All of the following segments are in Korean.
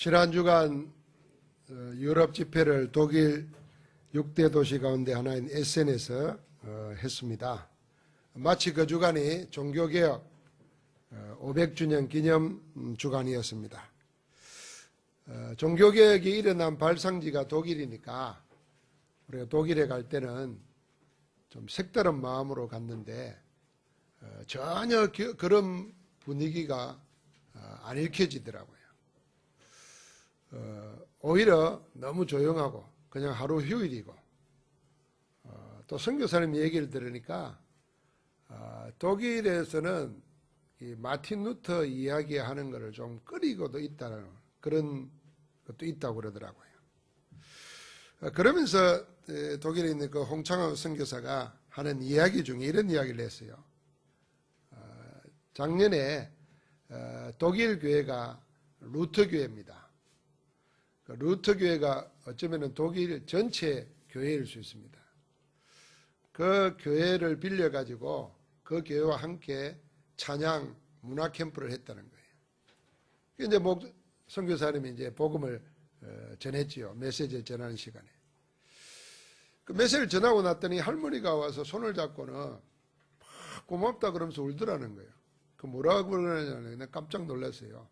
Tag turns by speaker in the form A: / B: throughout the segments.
A: 지난 주간 유럽 집회를 독일 6대 도시 가운데 하나인 에센에서 했습니다. 마치 그 주간이 종교개혁 500주년 기념 주간이었습니다. 종교개혁이 일어난 발상지가 독일이니까 우리가 독일에 갈 때는 좀 색다른 마음으로 갔는데 전혀 그런 분위기가 안 읽혀지더라고요. 오히려 너무 조용하고 그냥 하루 휴일이고 또 선교사님 얘기를 들으니까 독일에서는 이 마틴 루터 이야기하는 것을 좀 꺼리고도 있다는 그런 것도 있다고 그러더라고요. 그러면서 독일에 있는 그 홍창호 선교사가 하는 이야기 중에 이런 이야기를 했어요. 작년에 독일 교회가 루터 교회입니다. 그 루터 교회가 어쩌면 독일 전체 교회일 수 있습니다. 그 교회를 빌려가지고 그 교회와 함께 찬양 문화 캠프를 했다는 거예요. 이제 선교사님이 이제 복음을 전했지요. 메시지를 전하는 시간에. 그 메시지를 전하고 났더니 할머니가 와서 손을 잡고는 고맙다 그러면서 울더라는 거예요. 그 뭐라고 그러냐면 내가 깜짝 놀랐어요.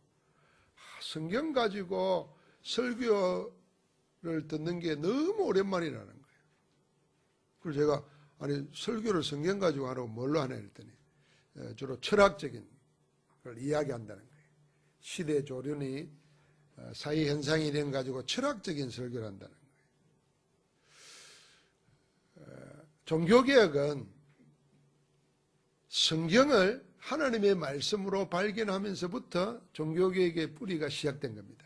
A: 성경 가지고 설교를 듣는 게 너무 오랜만이라는 거예요. 그래서 제가 아니 설교를 성경 가지고 하라고 뭘로 하냐 했더니 주로 철학적인 걸 이야기한다는 거예요. 시대 조련이 사회 현상이 이런 가지고 철학적인 설교를 한다는 거예요. 종교개혁은 성경을 하나님의 말씀으로 발견하면서부터 종교개혁의 뿌리가 시작된 겁니다.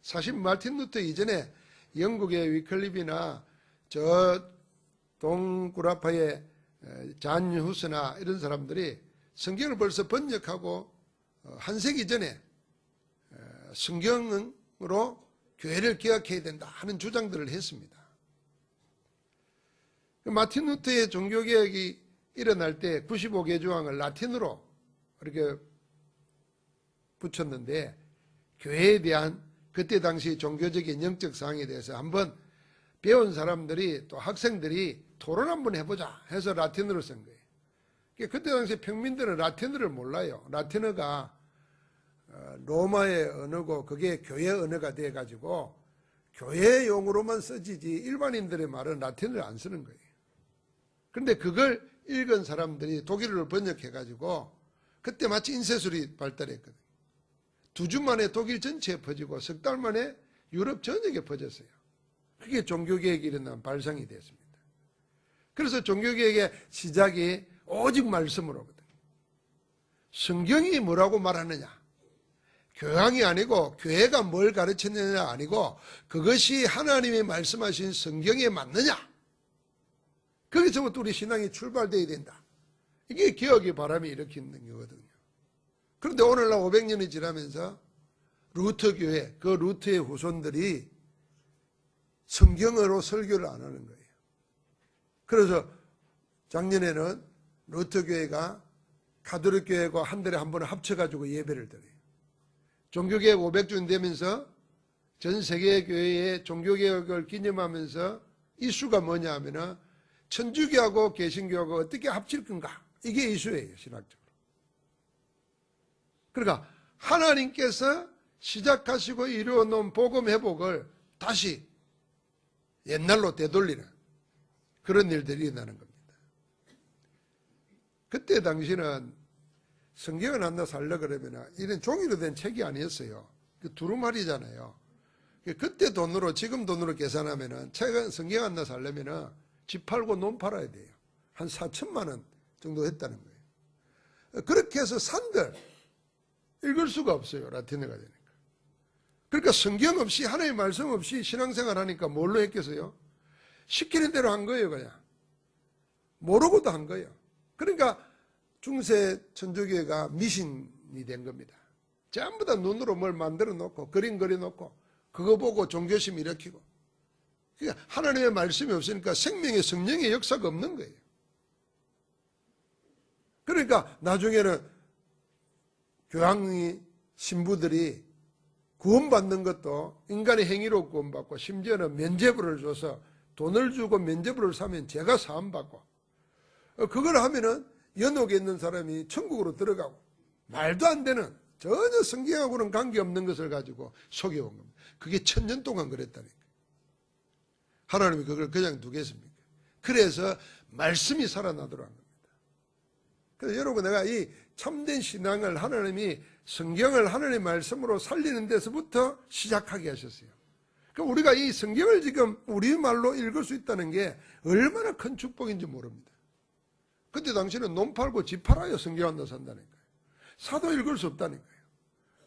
A: 사실 마틴 루터 이전에 영국의 위클립이나 저 동구라파의 잔 후스나 이런 사람들이 성경을 벌써 번역하고 한 세기 전에 성경으로 교회를 개혁해야 된다 하는 주장들을 했습니다. 마틴 루터의 종교개혁이 일어날 때 95개 조항을 라틴어로 이렇게 붙였는데 교회에 대한 그때 당시 종교적인 영적 사항에 대해서 한번 배운 사람들이 또 학생들이 토론 한번 해보자 해서 라틴어로 쓴 거예요. 그때 당시 평민들은 라틴어를 몰라요. 라틴어가 로마의 언어고 그게 교회 언어가 돼가지고 교회 용어로만 써지지 일반인들의 말은 라틴어를 안 쓰는 거예요. 그런데 그걸 읽은 사람들이 독일어를 번역해가지고 그때 마치 인쇄술이 발달했거든요. 2주 만에 독일 전체에 퍼지고 석 달 만에 유럽 전역에 퍼졌어요. 그게 종교개혁이 일어난 발상이 됐습니다. 그래서 종교개혁의 시작이 오직 말씀으로거든요. 성경이 뭐라고 말하느냐, 교양이 아니고 교회가 뭘 가르쳤느냐 아니고 그것이 하나님이 말씀하신 성경에 맞느냐, 거기서부터 우리 신앙이 출발되어야 된다. 이게 개혁의 바람이 일으키는 거거든요. 그런데 오늘날 500년이 지나면서 루터 교회, 그 루터의 후손들이 성경으로 설교를 안 하는 거예요. 그래서 작년에는 루터 교회가 가톨릭 교회가 한 달에 한 번 합쳐가지고 예배를 드려요. 종교개혁 500주년 되면서 전 세계 교회의 종교개혁을 기념하면서 이슈가 뭐냐 하면은 천주교하고 개신교하고 어떻게 합칠 건가? 이게 이슈예요, 신학적으로. 그러니까 하나님께서 시작하시고 이루어놓은 복음 회복을 다시 옛날로 되돌리는 그런 일들이 일어나는 겁니다. 그때 당시는 성경을 하나 살려 그러면 이런 종이로 된 책이 아니었어요. 그 두루마리잖아요. 그때 돈으로, 지금 돈으로 계산하면은 책은 성경 하나 살려면은 집 팔고 논 팔아야 돼요. 한 4천만 원 정도 했다는 거예요. 그렇게 해서 산들 읽을 수가 없어요. 라틴어가 되니까. 그러니까 성경 없이 하나님의 말씀 없이 신앙생활 하니까 뭘로 했겠어요? 시키는 대로 한 거예요. 그냥 모르고도 한 거예요. 그러니까 중세 천주교가 미신이 된 겁니다. 전부 다 눈으로 뭘 만들어 놓고 그림 그려 놓고 그거 보고 종교심 일으키고, 그러니까 하나님의 말씀이 없으니까 생명의 성령의 역사가 없는 거예요. 그러니까 나중에는 교황이 신부들이 구원받는 것도 인간의 행위로 구원받고 심지어는 면죄부를 줘서 돈을 주고 면죄부를 사면 죄가 사함받고 그걸 하면은 연옥에 있는 사람이 천국으로 들어가고 말도 안 되는 전혀 성경하고는 관계없는 것을 가지고 속여온 겁니다. 그게 1000년 동안 그랬다니까. 하나님이 그걸 그냥 두겠습니까? 그래서 말씀이 살아나도록 한 겁니다. 그래서 여러분 내가 이 참된 신앙을 하나님이 성경을 하나님의 말씀으로 살리는 데서부터 시작하게 하셨어요. 그러니까 우리가 이 성경을 지금 우리말로 읽을 수 있다는 게 얼마나 큰 축복인지 모릅니다. 그때 당시는 논 팔고 집 팔아요 성경 한다 산다니까요. 사도 읽을 수 없다니까요.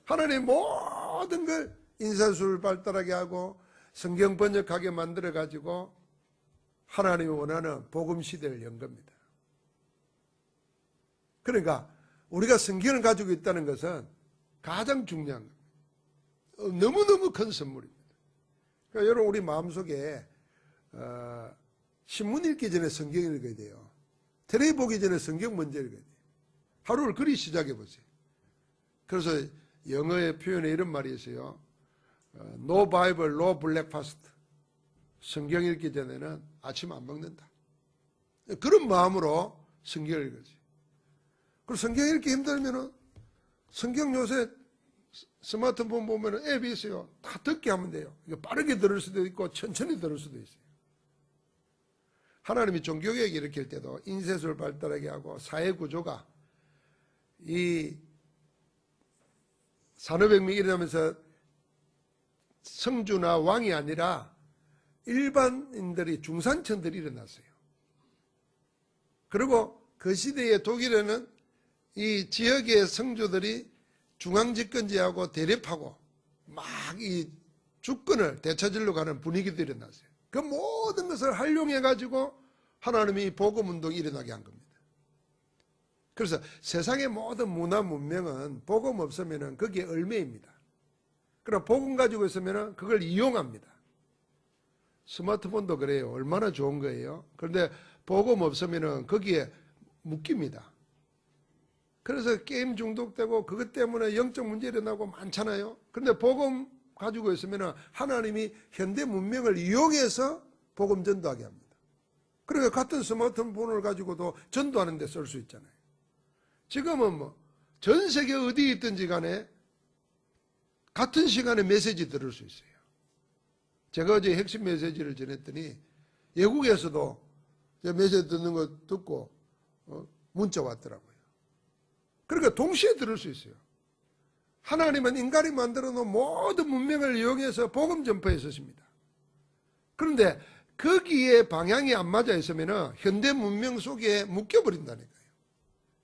A: 하나님 모든 걸 인쇄술 발달하게 하고 성경 번역하게 만들어 가지고 하나님이 원하는 복음 시대를 연 겁니다. 그러니까 우리가 성경을 가지고 있다는 것은 가장 중요한 겁니다. 너무너무 큰 선물입니다. 그러니까 여러분 우리 마음속에 신문 읽기 전에 성경 읽어야 돼요. 텔레비 보기 전에 성경 먼저 읽어야 돼요. 하루를 그리 시작해 보세요. 그래서 영어의 표현에 이런 말이 있어요. No Bible, no breakfast. 성경 읽기 전에는 아침 안 먹는다. 그런 마음으로 성경을 읽어야지. 그리고 성경 읽기 힘들면은 성경 요새 스마트폰 보면 앱이 있어요. 다 듣게 하면 돼요. 빠르게 들을 수도 있고 천천히 들을 수도 있어요. 하나님이 종교개혁 일으킬 때도 인쇄술 발달하게 하고 사회 구조가 이 산업혁명이 일어나면서 성주나 왕이 아니라 일반인들이 중산층들이 일어났어요. 그리고 그 시대에 독일에는 이 지역의 성주들이 중앙집권제하고 대립하고 막 이 주권을 되찾으려고 하는 분위기도 일어났어요. 그 모든 것을 활용해 가지고 하나님이 복음운동이 일어나게 한 겁니다. 그래서 세상의 모든 문화 문명은 복음 없으면 거기에 얽매입니다. 그러나 복음 가지고 있으면 그걸 이용합니다. 스마트폰도 그래요. 얼마나 좋은 거예요. 그런데 복음 없으면 거기에 묶입니다. 그래서 게임 중독되고 그것 때문에 영적 문제 일어나고 많잖아요. 그런데 복음 가지고 있으면 하나님이 현대 문명을 이용해서 복음 전도하게 합니다. 그러니까 같은 스마트폰을 가지고도 전도하는 데 쓸 수 있잖아요. 지금은 뭐 전 세계 어디 있든지 간에 같은 시간에 메시지 들을 수 있어요. 제가 어제 핵심 메시지를 전했더니 외국에서도 메시지 듣는 거 듣고 문자 왔더라고요. 그러니까 동시에 들을 수 있어요. 하나님은 인간이 만들어 놓은 모든 문명을 이용해서 복음 전파에 쓰십니다. 그런데 거기에 방향이 안 맞아 있으면 현대 문명 속에 묶여버린다니까요.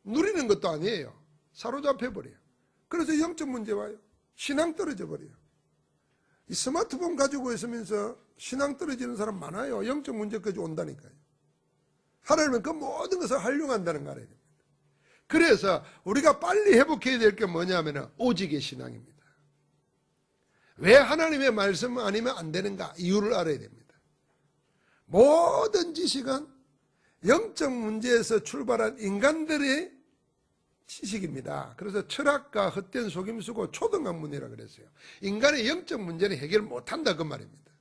A: 누리는 것도 아니에요. 사로잡혀 버려요. 그래서 영적 문제 와요. 신앙 떨어져 버려요. 이 스마트폰 가지고 있으면서 신앙 떨어지는 사람 많아요. 영적 문제까지 온다니까요. 하나님은 그 모든 것을 활용한다는 거 알아야 됩니다. 그래서 우리가 빨리 회복해야 될 게 뭐냐면 오직의 신앙입니다. 왜 하나님의 말씀 아니면 안 되는가? 이유를 알아야 됩니다. 모든 지식은 영적 문제에서 출발한 인간들의 지식입니다. 그래서 철학과 헛된 속임수고 초등학문이라고 그랬어요. 인간의 영적 문제는 해결 못한다 그 말입니다.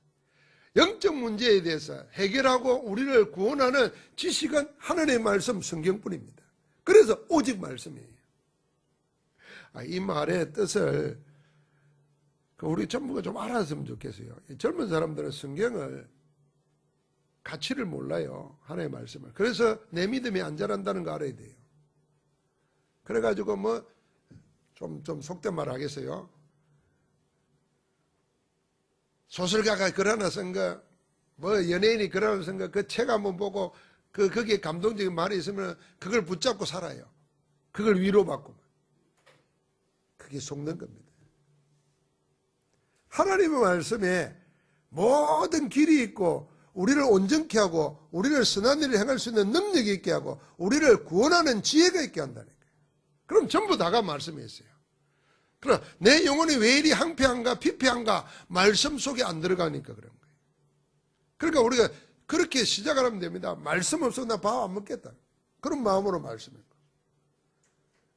A: 영적 문제에 대해서 해결하고 우리를 구원하는 지식은 하나님의 말씀 성경뿐입니다. 그래서 오직 말씀이에요. 이 말의 뜻을 우리 전부가 좀 알았으면 좋겠어요. 젊은 사람들은 성경을 가치를 몰라요. 하나님의 말씀을. 그래서 내 믿음이 안 자란다는 거 알아야 돼요. 그래가지고 좀 속된 말 하겠어요. 소설가가 글 하나 쓴 거, 연예인이 글 하나 쓴 거, 그 책 한번 보고 거기에 감동적인 말이 있으면 그걸 붙잡고 살아요. 그걸 위로받고. 그게 속는 겁니다. 하나님의 말씀에 모든 길이 있고 우리를 온전케 하고 우리를 선한 일을 행할 수 있는 능력이 있게 하고 우리를 구원하는 지혜가 있게 한다니까요. 그럼 전부 다가 말씀에 있어요. 그럼 내 영혼이 왜 이리 항폐한가 피폐한가 말씀 속에 안 들어가니까 그런 거예요. 그러니까 우리가 그렇게 시작을 하면 됩니다. 말씀 없어서 나 밥 안 먹겠다. 그런 마음으로 말씀을.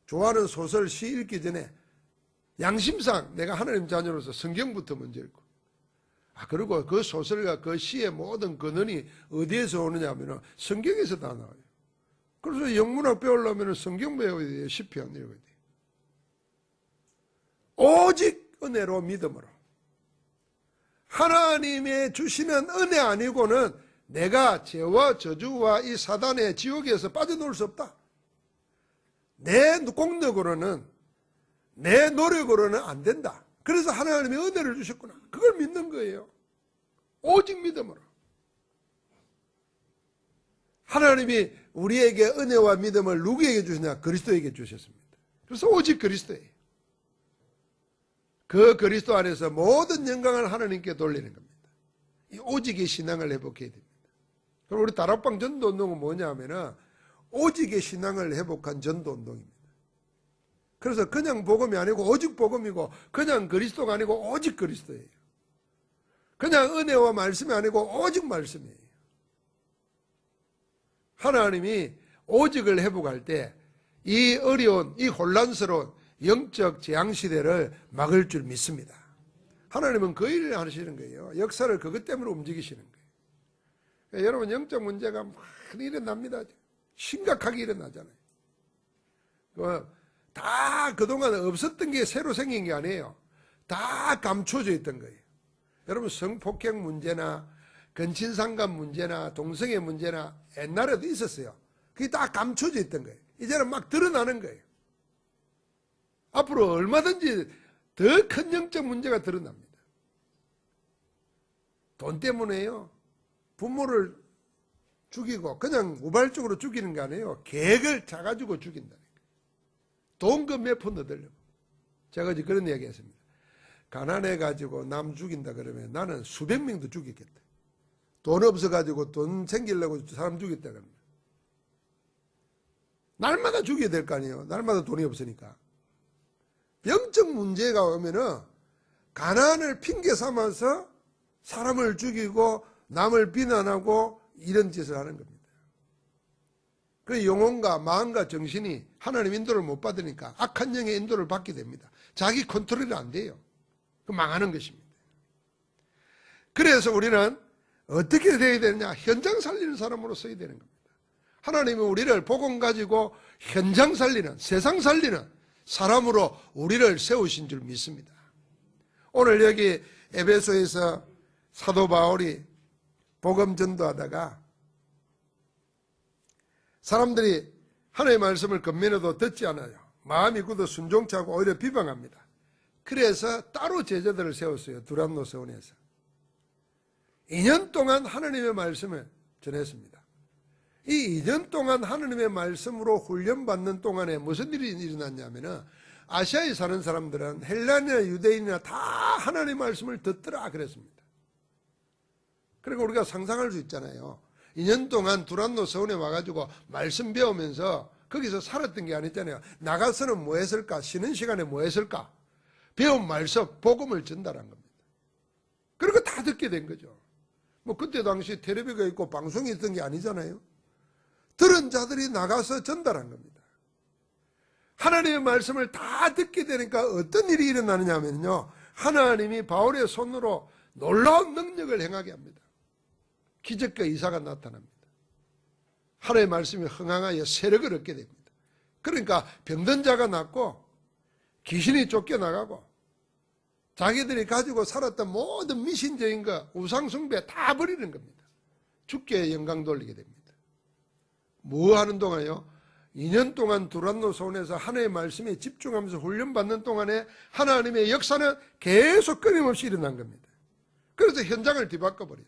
A: 좋아하는 소설 시 읽기 전에 양심상 내가 하나님 자녀로서 성경부터 먼저 읽고, 그리고 그 소설과 그 시의 모든 근원이 어디에서 오느냐 하면 성경에서 다 나와요. 그래서 영문학 배우려면 성경 배워야 돼요. 시편 읽어야 돼요. 오직 은혜로 믿음으로. 하나님의 주시는 은혜 아니고는 내가 죄와 저주와 이 사단의 지옥에서 빠져나올 수 없다. 내 공력으로는, 내 노력으로는 안 된다. 그래서 하나님의 은혜를 주셨구나. 그걸 믿는 거예요. 오직 믿음으로. 하나님이 우리에게 은혜와 믿음을 누구에게 주시냐? 그리스도에게 주셨습니다. 그래서 오직 그리스도예요. 그 그리스도 안에서 모든 영광을 하나님께 돌리는 겁니다. 이 오직의 신앙을 회복해야 됩니다. 그럼 우리 다락방 전도운동은 뭐냐 하면은 오직의 신앙을 회복한 전도운동입니다. 그래서 그냥 복음이 아니고 오직 복음이고, 그냥 그리스도가 아니고 오직 그리스도예요. 그냥 은혜와 말씀이 아니고 오직 말씀이에요. 하나님이 오직을 회복할 때 이 어려운, 이 혼란스러운 영적 재앙시대를 막을 줄 믿습니다. 하나님은 그 일을 하시는 거예요. 역사를 그것 때문에 움직이시는 거예요. 그러니까 여러분, 영적 문제가 많이 일어납니다. 심각하게 일어나잖아요. 다 그동안 없었던 게 새로 생긴 게 아니에요. 다 감춰져 있던 거예요. 여러분, 성폭행 문제나 근친상간 문제나 동성애 문제나 옛날에도 있었어요. 그게 다 감춰져 있던 거예요. 이제는 막 드러나는 거예요. 앞으로 얼마든지 더 큰 영적 문제가 드러납니다. 돈 때문에요. 부모를 죽이고 그냥 우발적으로 죽이는 게 아니에요. 계획을 짜가지고 죽인다는 거예요. 돈금 몇 푼 얻으려고. 제가 어제 그런 이야기 했습니다. 가난해가지고 남 죽인다 그러면 나는 수백 명도 죽이겠다. 돈 없어가지고 돈 챙기려고 사람 죽였다 그러면 날마다 죽여야 될 거 아니에요. 날마다 돈이 없으니까. 영적 문제가 오면은 가난을 핑계 삼아서 사람을 죽이고 남을 비난하고 이런 짓을 하는 겁니다. 그 영혼과 마음과 정신이 하나님 인도를 못 받으니까 악한 영의 인도를 받게 됩니다. 자기 컨트롤이 안 돼요. 그 망하는 것입니다. 그래서 우리는 어떻게 되어야 되느냐? 현장 살리는 사람으로 써야 되는 겁니다. 하나님은 우리를 복음 가지고 현장 살리는, 세상 살리는 사람으로 우리를 세우신 줄 믿습니다. 오늘 여기 에베소에서 사도 바울이 복음 전도하다가 사람들이 하나님의 말씀을 겉면에도 듣지 않아요. 마음이 굳어 순종치 않고 오히려 비방합니다. 그래서 따로 제자들을 세웠어요. 두란노 서원에서 2년 동안 하나님의 말씀을 전했습니다. 이 2년 동안 하나님의 말씀으로 훈련받는 동안에 무슨 일이 일어났냐면은 아시아에 사는 사람들은 헬라인이나 유대인이나 다 하나님의 말씀을 듣더라 그랬습니다. 그러니까 우리가 상상할 수 있잖아요. 2년 동안 두란노 서원에 와가지고 말씀 배우면서 거기서 살았던 게 아니잖아요. 나가서는 뭐 했을까? 쉬는 시간에 뭐 했을까? 배운 말씀, 복음을 전달한 겁니다. 그리고 다 듣게 된 거죠. 뭐 그때 당시 텔레비가 있고 방송이 있던 게 아니잖아요. 들은 자들이 나가서 전달한 겁니다. 하나님의 말씀을 다 듣게 되니까 어떤 일이 일어나느냐 하면요, 하나님이 바울의 손으로 놀라운 능력을 행하게 합니다. 기적과 이사가 나타납니다. 하나님의 말씀이 흥황하여 세력을 얻게 됩니다. 그러니까 병든 자가 낫고 귀신이 쫓겨나가고 자기들이 가지고 살았던 모든 미신적인 것, 우상숭배 다 버리는 겁니다. 주께 영광 돌리게 됩니다. 뭐 하는 동안요? 2년 동안 두란노 서원에서 하나님의 말씀에 집중하면서 훈련받는 동안에 하나님의 역사는 계속 끊임없이 일어난 겁니다. 그래서 현장을 뒤바꿔버려요.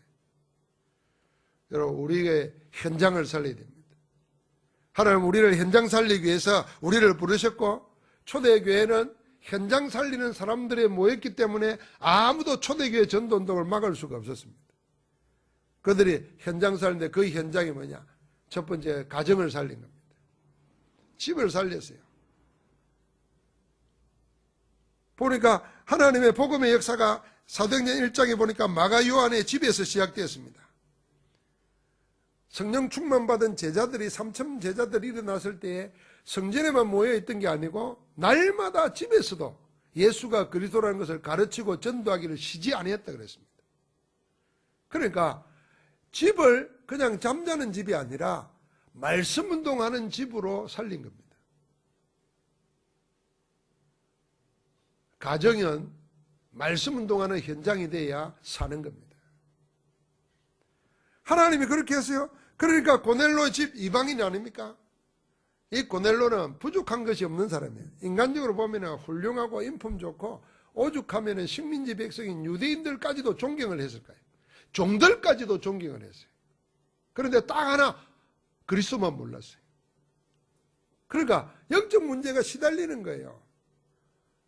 A: 여러분, 우리의 현장을 살려야 됩니다. 하나님 우리를 현장 살리기 위해서 우리를 부르셨고, 초대교회는 현장 살리는 사람들이 모였기 때문에 아무도 초대교회 전도운동을 막을 수가 없었습니다. 그들이 현장 살리는데 그 현장이 뭐냐? 첫 번째, 가정을 살린 겁니다. 집을 살렸어요. 보니까 하나님의 복음의 역사가 사도행전 1장에 보니까 마가 요한의 집에서 시작되었습니다. 성령 충만 받은 제자들이 3천 제자들이 일어났을 때에 성전에만 모여있던 게 아니고 날마다 집에서도 예수가 그리스도라는 것을 가르치고 전도하기를 쉬지 아니했다 그랬습니다. 그러니까 집을 그냥 잠자는 집이 아니라 말씀 운동하는 집으로 살린 겁니다. 가정은 말씀 운동하는 현장이 돼야 사는 겁니다. 하나님이 그렇게 했어요. 그러니까 고넬로의 집 이방인이 아닙니까? 이 고넬로는 부족한 것이 없는 사람이에요. 인간적으로 보면 훌륭하고 인품 좋고 오죽하면 식민지 백성인 유대인들까지도 존경을 했을 거예요. 종들까지도 존경을 했어요. 그런데 딱 하나 그리스도만 몰랐어요. 그러니까 영적 문제가 시달리는 거예요.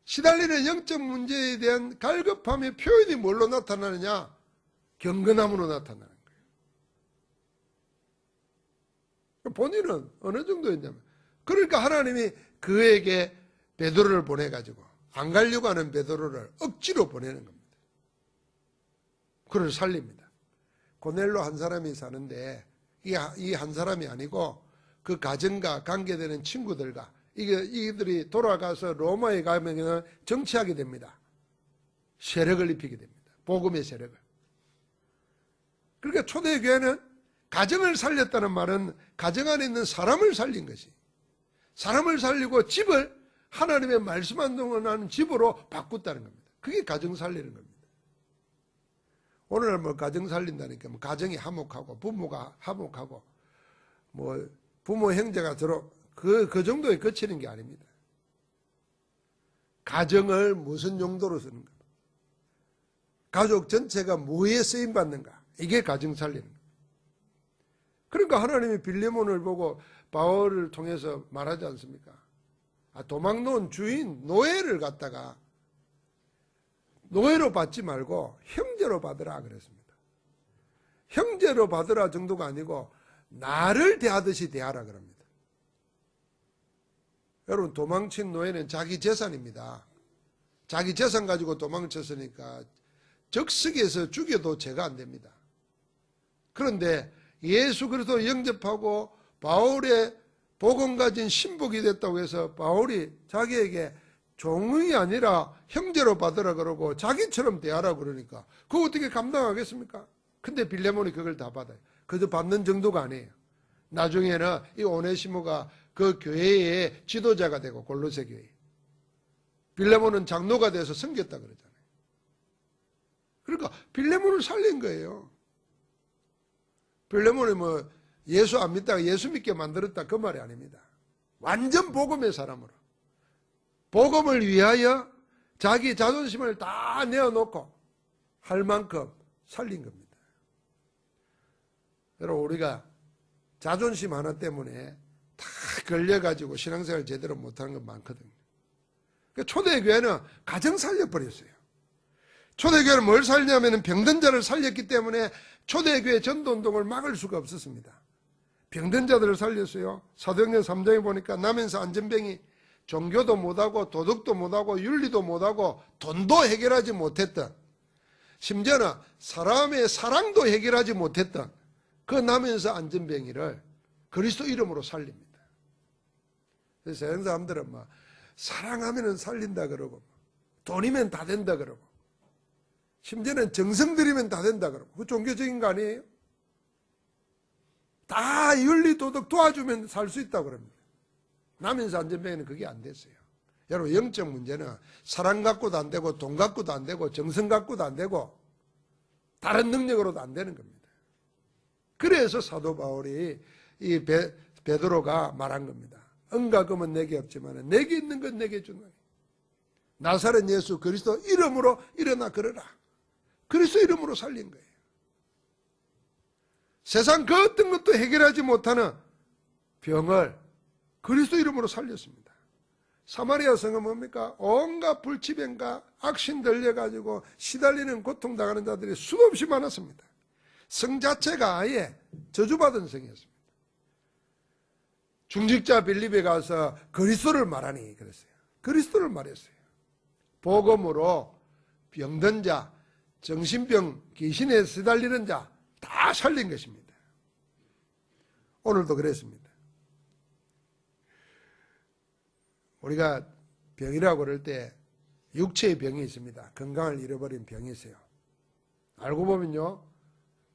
A: 시달리는 영적 문제에 대한 갈급함의 표현이 뭘로 나타나느냐? 경건함으로 나타나는 거예요. 본인은 어느 정도였냐면, 그러니까 하나님이 그에게 베드로를 보내가지고 안 가려고 하는 베드로를 억지로 보내는 겁니다. 그를 살립니다. 고넬로 한 사람이 사는데 이 한 사람이 아니고 그 가정과 관계되는 친구들과 이들이 돌아가서 로마에 가면 정치하게 됩니다. 세력을 입히게 됩니다. 복음의 세력을. 그러니까 초대교회는 가정을 살렸다는 말은 가정 안에 있는 사람을 살린 것이, 사람을 살리고 집을 하나님의 말씀 운동하는 집으로 바꿨다는 겁니다. 그게 가정 살리는 겁니다. 오늘날 뭐 가정 살린다니까 뭐 가정이 화목하고 부모가 화목하고 뭐 부모 형제가 그 정도에 그치는 게 아닙니다. 가정을 무슨 용도로 쓰는 가, 가족 전체가 뭐에 쓰임받는가, 이게 가정 살리는 거예요. 그러니까 하나님이 빌레몬을 보고 바울을 통해서 말하지 않습니까? 도망 놓은 주인 노예를 갖다가 노예로 받지 말고 형제로 받으라 그랬습니다. 형제로 받으라 정도가 아니고 나를 대하듯이 대하라 그럽니다. 여러분, 도망친 노예는 자기 재산입니다. 자기 재산 가지고 도망쳤으니까 적석에서 죽여도 죄가 안 됩니다. 그런데 예수 그리스도 영접하고 바울의 복음 가진 신복이 됐다고 해서 바울이 자기에게 종이 아니라 형제로 받으라 그러고 자기처럼 대하라 그러니까 그거 어떻게 감당하겠습니까? 근데 빌레몬이 그걸 다 받아요. 그저 받는 정도가 아니에요. 나중에는 이 오네시모가 그 교회의 지도자가 되고, 골로새 교회. 빌레몬은 장로가 돼서 섬겼다 그러잖아요. 그러니까 빌레몬을 살린 거예요. 빌레몬이 뭐 예수 안 믿다가 예수 믿게 만들었다 그 말이 아닙니다. 완전 복음의 사람으로 복음을 위하여 자기 자존심을 다 내어놓고 할 만큼 살린 겁니다. 여러분, 우리가 자존심 하나 때문에 다 걸려가지고 신앙생활 제대로 못하는 건 많거든요. 그러니까 초대교회는 가정 살려버렸어요. 초대교회는 뭘 살냐면 병든 자를 살렸기 때문에 초대교회 전도운동을 막을 수가 없었습니다. 병든 자들을 살렸어요. 사도행전 3장에 보니까 나면서 안전병이 종교도 못하고 도덕도 못하고 윤리도 못하고 돈도 해결하지 못했던, 심지어는 사람의 사랑도 해결하지 못했던 그 나면서 안전병이를 그리스도 이름으로 살립니다. 그래서 세상 사람들은 막 사랑하면 살린다 그러고 돈이면 다 된다 그러고 심지어는 정성 들이면 다 된다 그러고, 그 종교적인 거 아니에요? 다 윤리 도덕 도와주면 살 수 있다고 그럽니다. 나면서 안전병에는 그게 안 됐어요. 여러분, 영적 문제는 사랑 갖고도 안 되고 돈 갖고도 안 되고 정성 갖고도 안 되고 다른 능력으로도 안 되는 겁니다. 그래서 사도 바울이 이 베드로가 말한 겁니다. 은과 금은 내게 없지만 내게 있는 건 내게 주노니 나사렛 예수 그리스도 이름으로 일어나 걸어라. 그리스도 이름으로 살린 거예요. 세상 그 어떤 것도 해결하지 못하는 병을 그리스도 이름으로 살렸습니다. 사마리아 성은 뭡니까? 온갖 불치병과 악신 들려가지고 시달리는 고통당하는 자들이 수없이 많았습니다. 성 자체가 아예 저주받은 성이었습니다. 중직자 빌립에 가서 그리스도를 말하니 그랬어요. 그리스도를 말했어요. 복음으로 병든 자, 정신병, 귀신에 시달리는 자 다 살린 것입니다. 오늘도 그랬습니다. 우리가 병이라고 그럴 때 육체의 병이 있습니다. 건강을 잃어버린 병이 있어요. 알고 보면요,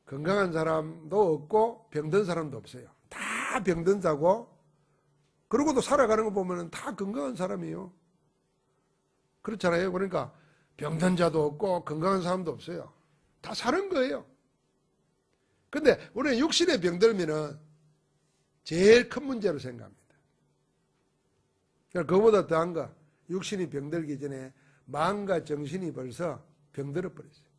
A: 건강한 사람도 없고 병든 사람도 없어요. 다 병든 자고, 그러고도 살아가는 거 보면 다 건강한 사람이에요. 그렇잖아요. 그러니까 병든 자도 없고 건강한 사람도 없어요. 다 사는 거예요. 근데 우리는 육신의 병들면은 제일 큰 문제로 생각합니다. 그러니까 그보다 더한 거, 육신이 병들기 전에 마음과 정신이 벌써 병들어 버렸어요.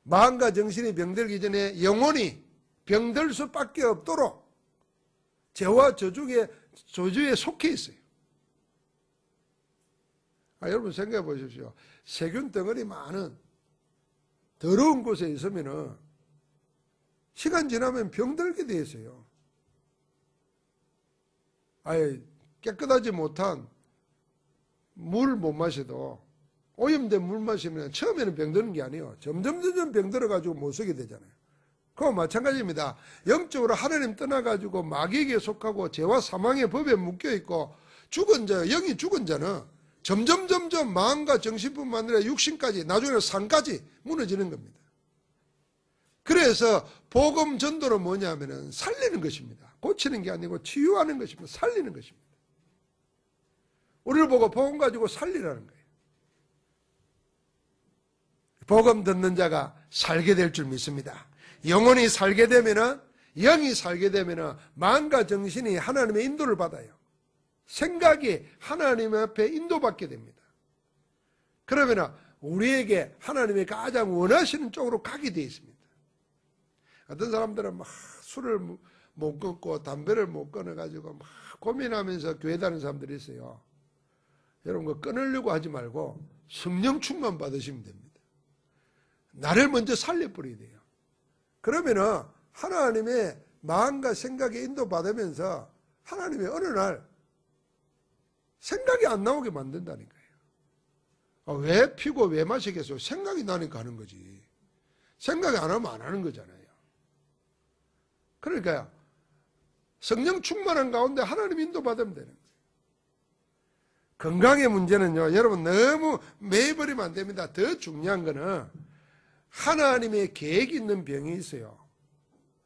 A: 마음과 정신이 병들기 전에 영혼이 병들 수밖에 없도록 죄와 저주에 속해 있어요. 여러분 생각해 보십시오. 세균 덩어리 많은 더러운 곳에 있으면은 시간 지나면 병들게 돼 있어요. 아예 깨끗하지 못한 물 못 마셔도 오염된 물 마시면 처음에는 병드는 게 아니에요. 점점 병들어가지고 못 쓰게 되잖아요. 그거 마찬가지입니다. 영적으로 하나님 떠나가지고 마귀에게 속하고 죄와 사망의 법에 묶여있고 죽은 자, 영이 죽은 자는 점점 마음과 정신뿐만 아니라 육신까지, 나중에는 삶까지 무너지는 겁니다. 그래서 복음 전도는 뭐냐면은 살리는 것입니다. 고치는 게 아니고 치유하는 것입니다. 살리는 것입니다. 우리를 보고 복음 가지고 살리라는 거예요. 복음 듣는 자가 살게 될 줄 믿습니다. 영혼이 살게 되면은, 영이 살게 되면은 마음과 정신이 하나님의 인도를 받아요. 생각이 하나님 앞에 인도받게 됩니다. 그러면은 우리에게 하나님이 가장 원하시는 쪽으로 가게 되어 있습니다. 어떤 사람들은 막 술을 못 끊고 담배를 못 끊어가지고 막 고민하면서 교회 다니는 사람들이 있어요. 여러분, 그거 끊으려고 하지 말고 성령 충만 받으시면 됩니다. 나를 먼저 살려버려야 돼요. 그러면은 하나님의 마음과 생각에 인도받으면서 하나님의 어느 날 생각이 안 나오게 만든다니까요. 왜 피고 왜 마시겠어요? 생각이 나니까 하는 거지. 생각이 안 하면 안 하는 거잖아요. 그러니까요, 성령 충만한 가운데 하나님 인도받으면 되는 거예요. 건강의 문제는요, 여러분 너무 매여버리면 안 됩니다. 더 중요한 거는 하나님의 계획이 있는 병이 있어요.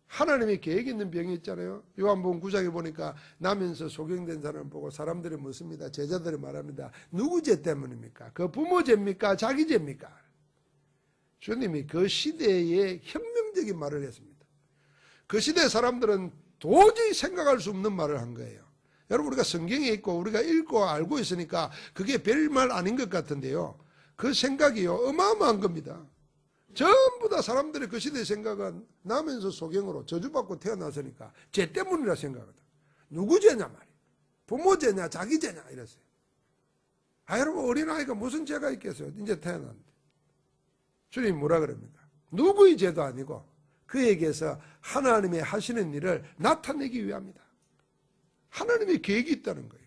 A: 하나님의 계획이 있는 병이 있잖아요. 요한복음 9장에 보니까 나면서 소경된 사람을 보고 사람들이 묻습니다. 제자들이 말합니다. 누구 죄 때문입니까? 그 부모 죄입니까? 자기 죄입니까? 주님이 그 시대에 혁명적인 말을 했습니다. 그 시대 사람들은 도저히 생각할 수 없는 말을 한 거예요. 여러분, 우리가 성경에 있고 우리가 읽고 알고 있으니까 그게 별말 아닌 것 같은데요, 그 생각이요 어마어마한 겁니다. 전부 다 사람들의 그 시대의 생각은 나면서 소경으로 저주받고 태어났으니까 죄 때문이라 생각하거든. 누구 죄냐 말이야. 부모 죄냐 자기 죄냐 이랬어요. 여러분, 어린아이가 무슨 죄가 있겠어요? 이제 태어났는데. 주님 뭐라 그럽니까? 누구의 죄도 아니고 그에게서 하나님의 하시는 일을 나타내기 위함이다. 하나님의 계획이 있다는 거예요.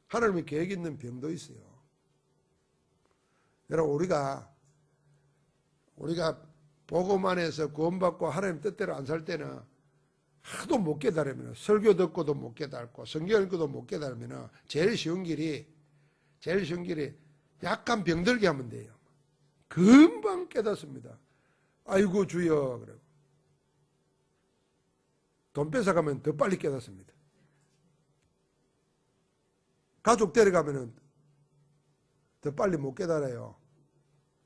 A: 하나님의 계획이 있는 병도 있어요. 여러분, 우리가 복음 안에서 구원받고 하나님 뜻대로 안 살 때는 하도 못 깨달으면, 설교 듣고도 못 깨달고 성경 읽고도 못 깨달으면 제일 쉬운 길이 약간 병들게 하면 돼요. 금방 깨닫습니다. 아이고 주여 그러고 돈 뺏어가면 더 빨리 깨닫습니다. 가족 데려가면 더 빨리 못 깨달아요.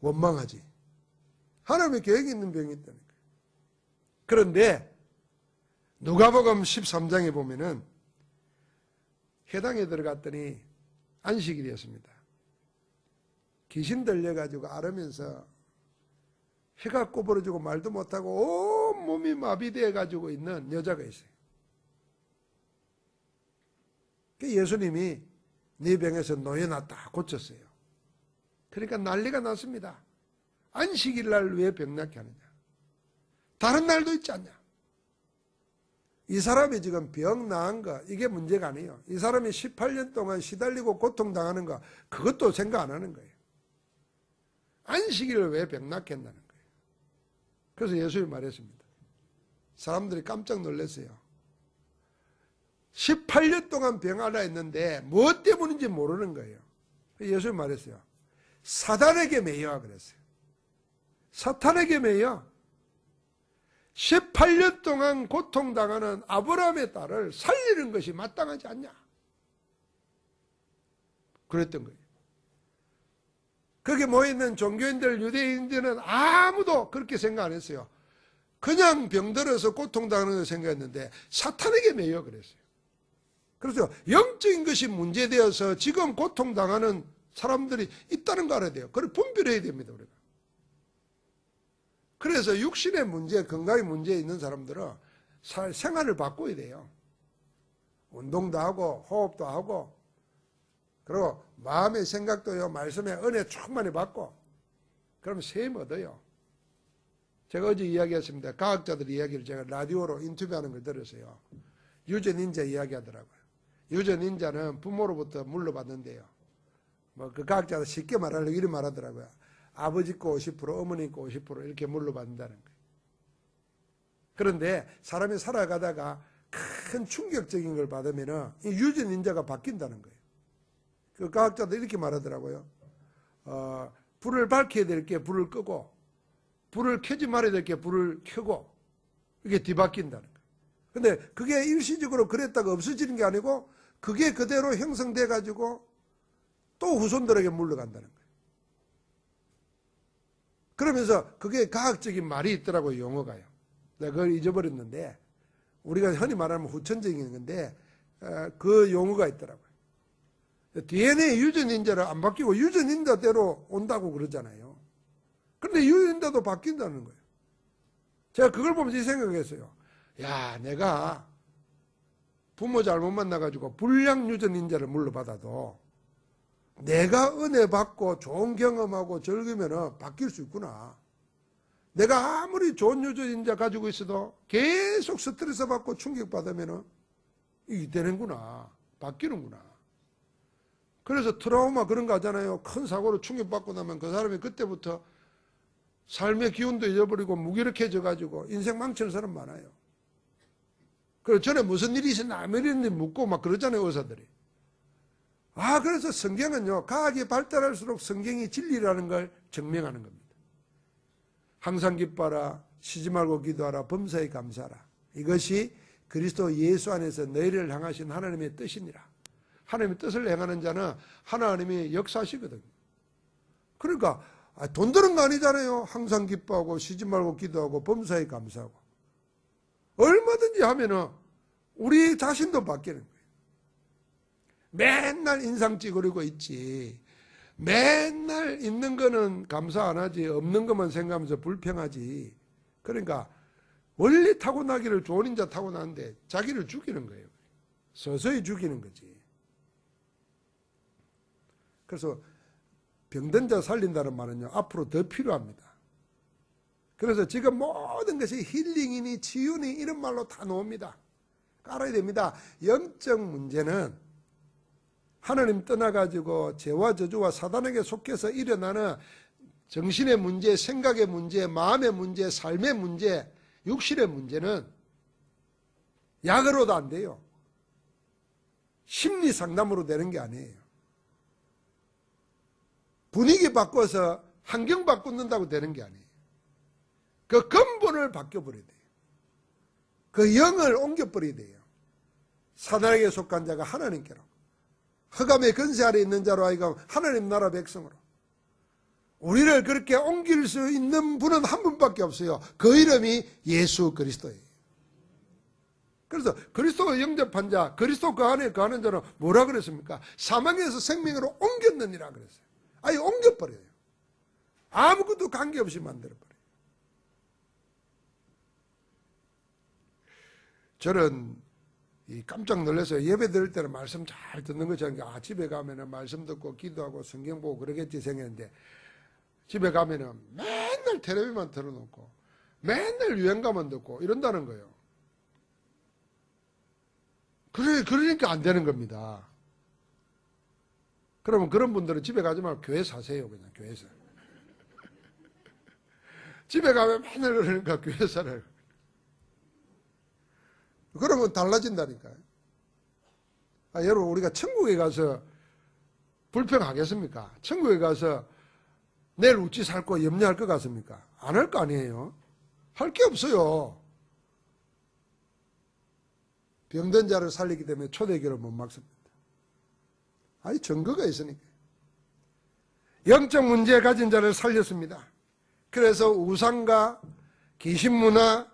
A: 원망하지. 하나님의 계획이 있는 병이 있다니까요. 그런데 누가복음 13장에 보면은 회당에 들어갔더니 안식일이었습니다. 귀신 들려가지고 앓으면서 혀가 꼬부러지고 말도 못하고 온 몸이 마비되어가지고 있는 여자가 있어요. 예수님이 네 병에서 놓여놨다 고쳤어요. 그러니까 난리가 났습니다. 안식일날 왜 병나게 하느냐? 다른 날도 있지 않냐? 이 사람이 지금 병 나은 거 이게 문제가 아니에요. 이 사람이 18년 동안 시달리고 고통당하는 거 그것도 생각 안 하는 거예요. 안식일을 왜 병나게 한다는 거예요. 그래서 예수님이 말했습니다. 사람들이 깜짝 놀랐어요. 18년 동안 병하라 했는데 뭐 때문인지 모르는 거예요. 예수님 말했어요. 사단에게 매여 그랬어요. 사탄에게 매여. 18년 동안 고통당하는 아브라함의 딸을 살리는 것이 마땅하지 않냐. 그랬던 거예요. 거기에 모여있는 종교인들, 유대인들은 아무도 그렇게 생각 안 했어요. 그냥 병들어서 고통당하는 걸 생각했는데 사탄에게 매여 그랬어요. 그래서 영적인 것이 문제되어서 지금 고통당하는 사람들이 있다는 거 알아야 돼요. 그걸 분별해야 됩니다, 우리가. 그래서 육신의 문제, 건강의 문제 있는 사람들은 생활을 바꿔야 돼요. 운동도 하고 호흡도 하고 그리고 마음의 생각도요, 말씀의 은혜 충만히 받고 그러면 세임 얻어요. 제가 어제 이야기했습니다. 과학자들 이야기를 제가 라디오로 인터뷰하는 걸 들었어요. 유전인자 이야기하더라고요. 유전인자는 부모로부터 물려받는데요. 뭐 그 과학자가 쉽게 말하려고 이렇게 말하더라고요. 아버지 거 50%, 어머니 거 50% 이렇게 물려받는다는 거예요. 그런데 사람이 살아가다가 큰 충격적인 걸 받으면 이 유전인자가 바뀐다는 거예요. 그 과학자도 이렇게 말하더라고요. 불을 밝혀야 될 게 불을 끄고 불을 켜지 말아야 될 게 불을 켜고 이게 뒤바뀐다는 거예요. 근데 그게 일시적으로 그랬다가 없어지는 게 아니고 그게 그대로 형성돼 가지고 또 후손들에게 물러간다는 거예요. 그러면서 그게 과학적인 말이 있더라고요, 용어가요. 내가 그걸 잊어버렸는데 우리가 흔히 말하면 후천적인 건데 그 용어가 있더라고요. DNA 유전인자를 안 바뀌고 유전인자대로 온다고 그러잖아요. 그런데 유전인자도 바뀐다는 거예요. 제가 그걸 보면서 이 생각했어요. 야, 내가 부모 잘못 만나가지고 불량 유전인자를 물려받아도 내가 은혜 받고 좋은 경험하고 즐기면 바뀔 수 있구나. 내가 아무리 좋은 유전인자 가지고 있어도 계속 스트레스 받고 충격받으면 이게 되는구나. 바뀌는구나. 그래서 트라우마 그런 거 하잖아요. 큰 사고로 충격받고 나면 그 사람이 그때부터 삶의 기운도 잃어버리고 무기력해져 가지고 인생 망치는 사람 많아요. 그래서 전에 무슨 일이 있었나 아무 일인지 묻고 막 그러잖아요, 의사들이. 그래서 성경은요, 과학이 발달할수록 성경이 진리라는 걸 증명하는 겁니다. 항상 기뻐하라, 쉬지 말고 기도하라, 범사에 감사하라. 이것이 그리스도 예수 안에서 너희를 향하신 하나님의 뜻이니라. 하나님의 뜻을 행하는 자는 하나님이 역사하시거든요. 그러니까 돈 드는 거 아니잖아요. 항상 기뻐하고 쉬지 말고 기도하고 범사에 감사하고. 얼마든지 하면은 우리 자신도 바뀌는 거예요. 맨날 인상 찌그리고 있지. 맨날 있는 거는 감사 안 하지. 없는 것만 생각하면서 불평하지. 그러니까 원래 타고나기를 좋은 인자 타고나는데 자기를 죽이는 거예요. 서서히 죽이는 거지. 그래서 병든 자 살린다는 말은요, 앞으로 더 필요합니다. 그래서 지금 모든 것이 힐링이니 치유니 이런 말로 다 나옵니다. 알아야 됩니다. 영적 문제는 하나님 떠나가지고 죄와 저주와 사단에게 속해서 일어나는 정신의 문제, 생각의 문제, 마음의 문제, 삶의 문제, 육신의 문제는 약으로도 안 돼요. 심리 상담으로 되는 게 아니에요. 분위기 바꿔서 환경 바꾼다고 되는 게 아니에요. 그 근본을 바뀌어버려야 돼요. 그 영을 옮겨버려야 돼요. 사단에게 속한 자가 하나님께로, 흑암의 권세 아래 있는 자로 하여금 하나님 나라 백성으로. 우리를 그렇게 옮길 수 있는 분은 한 분밖에 없어요. 그 이름이 예수 그리스도예요. 그래서 그리스도가 영접한 자, 그리스도 그 안에 거하는 자는 뭐라 그랬습니까? 사망에서 생명으로 옮겼느니라 그랬어요. 아예 옮겨버려요. 아무것도 관계없이 만들어버려요. 저는 깜짝 놀라서 예배 드릴 때는 말씀 잘 듣는 것처럼 집에 가면은 말씀 듣고 기도하고 성경 보고 그러겠지 생각했는데 집에 가면은 맨날 텔레비만 틀어놓고 맨날 유행가만 듣고 이런다는 거예요. 그러니까 안 되는 겁니다. 그러면 그런 분들은 집에 가지 말고 교회 사세요. 그냥 교회에서. 집에 가면 맨날 그러니까 교회 살아요. 그러면 달라진다니까요. 여러분, 우리가 천국에 가서 불평하겠습니까? 천국에 가서 내일 어찌 살고 염려할 것 같습니까? 안 할 거 아니에요. 할 게 없어요. 병든 자를 살리기 때문에 초대교를 못 막습니다. 아니, 증거가 있으니까. 영적 문제 가진 자를 살렸습니다. 그래서 우상과 귀신문화,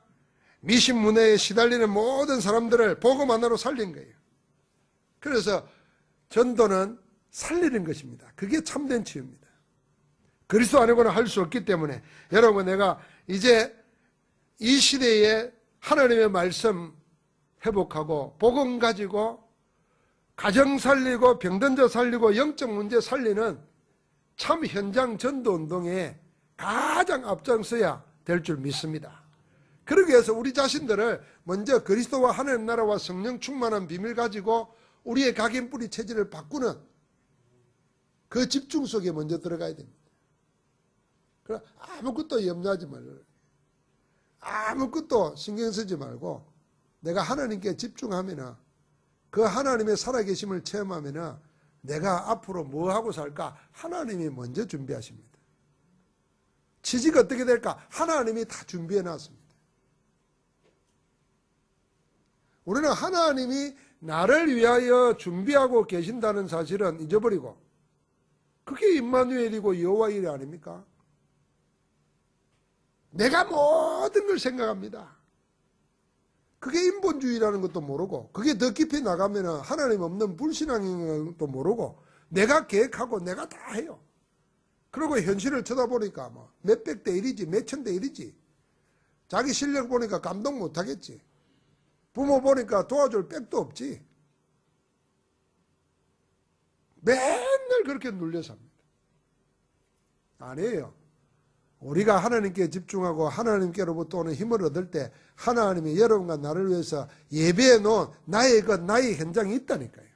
A: 미신문화에 시달리는 모든 사람들을 복음 하나로 살린 거예요. 그래서 전도는 살리는 것입니다. 그게 참된 치유입니다. 그리스도 아니고는 할 수 없기 때문에 여러분, 내가 이제 이 시대에 하나님의 말씀 회복하고 복음 가지고 가정 살리고 병든 자 살리고 영적 문제 살리는 참 현장 전도 운동에 가장 앞장서야 될 줄 믿습니다. 그러기 위해서 우리 자신들을 먼저 그리스도와 하나님 나라와 성령 충만한 비밀 가지고 우리의 각인 뿌리 체질을 바꾸는 그 집중 속에 먼저 들어가야 됩니다. 그럼 아무것도 염려하지 말고, 아무것도 신경 쓰지 말고, 내가 하나님께 집중하면 그 하나님의 살아계심을 체험하면 내가 앞으로 뭐 하고 살까? 하나님이 먼저 준비하십니다. 취지가 어떻게 될까? 하나님이 다 준비해 놨습니다. 우리는 하나님이 나를 위하여 준비하고 계신다는 사실은 잊어버리고, 그게 임마누엘이고 여호와 일이 아닙니까? 내가 모든 걸 생각합니다. 그게 인본주의라는 것도 모르고, 그게 더 깊이 나가면 하나님 없는 불신앙인 것도 모르고, 내가 계획하고 내가 다 해요. 그리고 현실을 쳐다보니까 뭐 몇백 대 1이지 몇천 대 1이지. 자기 실력 보니까 감동 못하겠지. 부모 보니까 도와줄 백도 없지. 맨날 그렇게 눌려 삽니다. 아니에요. 우리가 하나님께 집중하고 하나님께로부터 오는 힘을 얻을 때 하나님이 여러분과 나를 위해서 예배해 놓은 나의 것, 나의 현장이 있다니까요.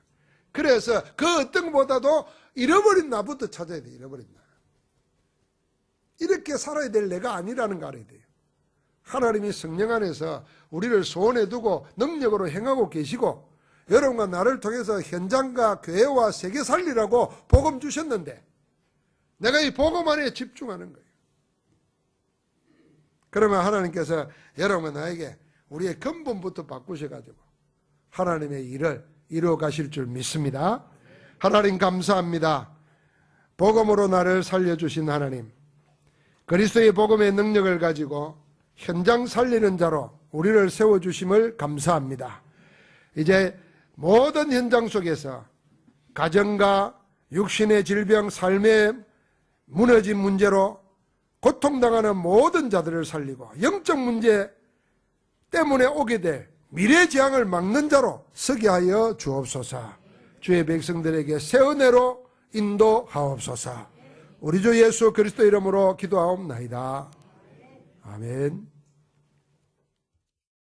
A: 그래서 그 어떤 것보다도 잃어버린 나부터 찾아야 돼. 잃어버린 나. 이렇게 살아야 될 내가 아니라는 거 알아야 돼요. 하나님이 성령 안에서 우리를 소원해 두고 능력으로 행하고 계시고 여러분과 나를 통해서 현장과 교회와 세계 살리라고 복음 주셨는데 내가 이 복음 안에 집중하는 거예요. 그러면 하나님께서 여러분과 나에게 우리의 근본부터 바꾸셔가지고 하나님의 일을 이루어 가실 줄 믿습니다. 하나님 감사합니다. 복음으로 나를 살려주신 하나님, 그리스도의 복음의 능력을 가지고 현장 살리는 자로 우리를 세워주심을 감사합니다. 이제 모든 현장 속에서 가정과 육신의 질병, 삶의 무너진 문제로 고통당하는 모든 자들을 살리고 영적 문제 때문에 오게 될 미래재앙을 막는 자로 서게 하여 주옵소서. 주의 백성들에게 새 은혜로 인도하옵소서. 우리 주 예수 그리스도 이름으로 기도하옵나이다. 아멘.